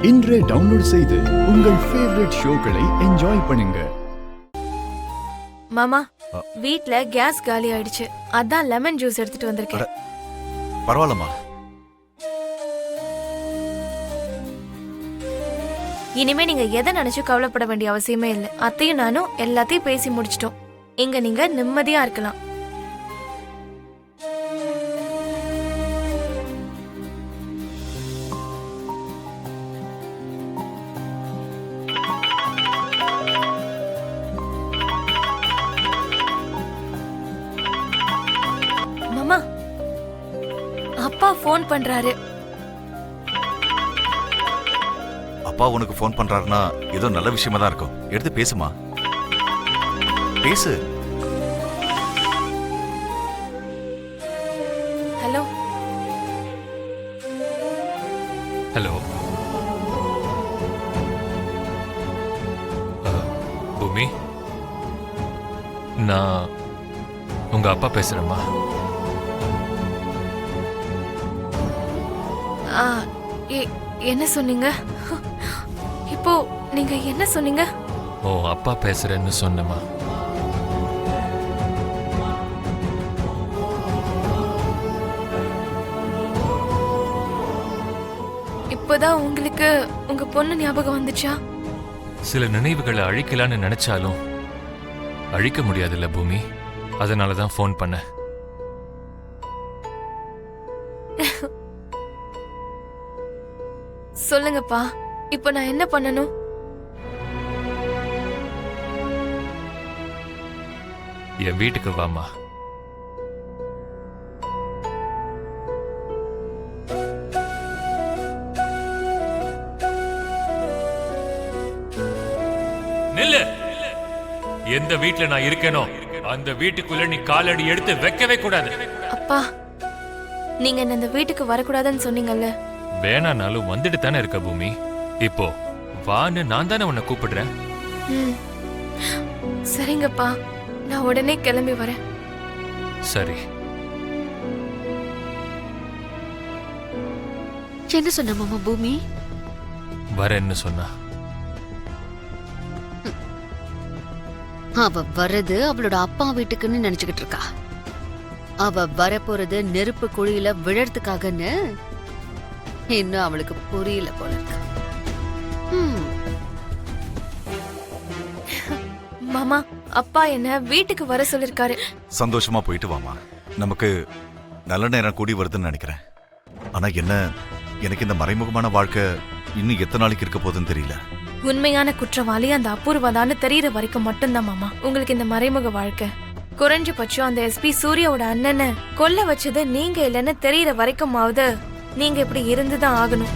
இன்றே டவுன்லோட் செய்து உங்கள் ஃபேவரட் ஷோக்களை என்ஜாய் பண்ணுங்க. மாமா, வீட்ல கேஸ் காலி ஆயிடுச்சு. அதான் லெமன் ஜூஸ் எடுத்துட்டு வந்திருக்கேன். பரவாயில்லம்மா. இனிமே நீங்க எதை நினைச்சு கவலைப்பட வேண்டிய அவசியமே இல்லை. அத்தையும் நானும் எல்லாத்தையும் பேசி முடிச்சிட்டோம். இங்க நீங்க நிம்மதியா இருக்கலாம். மாமா, அப்பா போன் பண்றாரு. அப்பா உனக்கு ஃபோன் பண்றாருன்னா ஏதோ நல்ல விஷயமா தான் இருக்கும். எடுத்து பேசுமா. பேசு. ஹலோ. ஹலோ. பூமி, நான் உங்க அப்பா பேசுறேம்மா. என்ன சொன்னீங்க? இப்போ நீங்க என்ன சொன்னீங்க? ஓ, அப்பா பேசுறேன்னு சொன்னமா. இப்போதான் உங்களுக்கு உங்க பொண்ணு ஞாபகம் வந்துச்சா? சில நினைவுகளை அழிக்கலான்னு நினைச்சாலும் அழிக்க முடியாதுல்ல பூமி. அதனாலதான் ஃபோன் பண்ண. சொல்லுங்கப்பா, இப்போ நான் என்ன பண்ணணும்? என் வீட்டுக்கு வாமா. நில்லு. எந்த வீட்டுல நான் இருக்கேனோ அந்த வீட்டுக்குள்ள நீ காலடி எடுத்து வைக்கவே கூடாது. அப்பா, நீங்க இந்த வீட்டுக்கு வரக்கூடாதுன்னு சொன்னீங்கல்ல. வேணானாலும் வந்துட்டு தானே இருக்க பூமி. இப்போ வான்னு நான் தானே உன்னை கூப்பிடுறேன். சரிங்கப்பா, நான் உடனே கிளம்பி வரேன். சரி. என்ன சொன்ன மாமா பூமி? வரேன்னு சொன்னா. அவ வர்றது அவளோட அப்பா வீட்டுக்குன்னு நினைச்சுக்கிட்டு இருக்கா. அவ வரப்போறது நெருப்பு குழியில விழறதுக்காகன்னு இன்னும் அவளுக்கு புரியல போல இருக்கு. மாமா, அப்பா என்ன வீட்டுக்கு வர சொல்லிருக்காரு. சந்தோஷமா போயிட்டு வாமா. நமக்கு நல்ல நேரம் கூடி வருதுன்னு நினைக்கிறேன். ஆனா என்ன, எனக்கு இந்த மறைமுகமான வாழ்க்கை இன்னும் எத்தனை நாளைக்கு இருக்க போகுதுன்னு தெரியல. உண்மையான குற்றவாளி அந்த அபூர்வதான்னு தெரியற வரைக்கும் மட்டும்தான் மாமா உங்களுக்கு இந்த மறைமுக வாழ்க்கை. குறைஞ்சபட்சம் அந்த எஸ்பி சூர்யாவோட அண்ணனை கொல்ல வச்சது நீங்க இல்லைன்னு தெரியற வரைக்குமாவது நீங்க இப்படி இருந்துதான் ஆகணும்.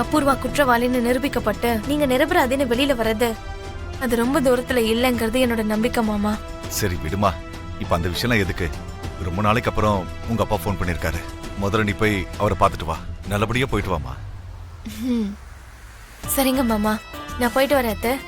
அபூர்வா குற்றவாளின்னு நிரூபிக்கப்பட்டு நீங்க நிரபராதின்னு வெளியில வர்றது அது ரொம்ப தூரத்துல இல்லைங்கிறது என்னோட நம்பிக்கை மாமா. சரி விடுமா, இப்ப அந்த விஷயம் எதுக்கு? ரொம்ப நாளைக்கு அப்புறம் உங்க அப்பா ஃபோன் பண்ணிருக்காரு. முதல்ல நீ போய் அவரை பார்த்துட்டு வா. நல்லபடியா போயிட்டு வாமா. சரிங்க மாமா, நான் போயிட்டு வரேன்.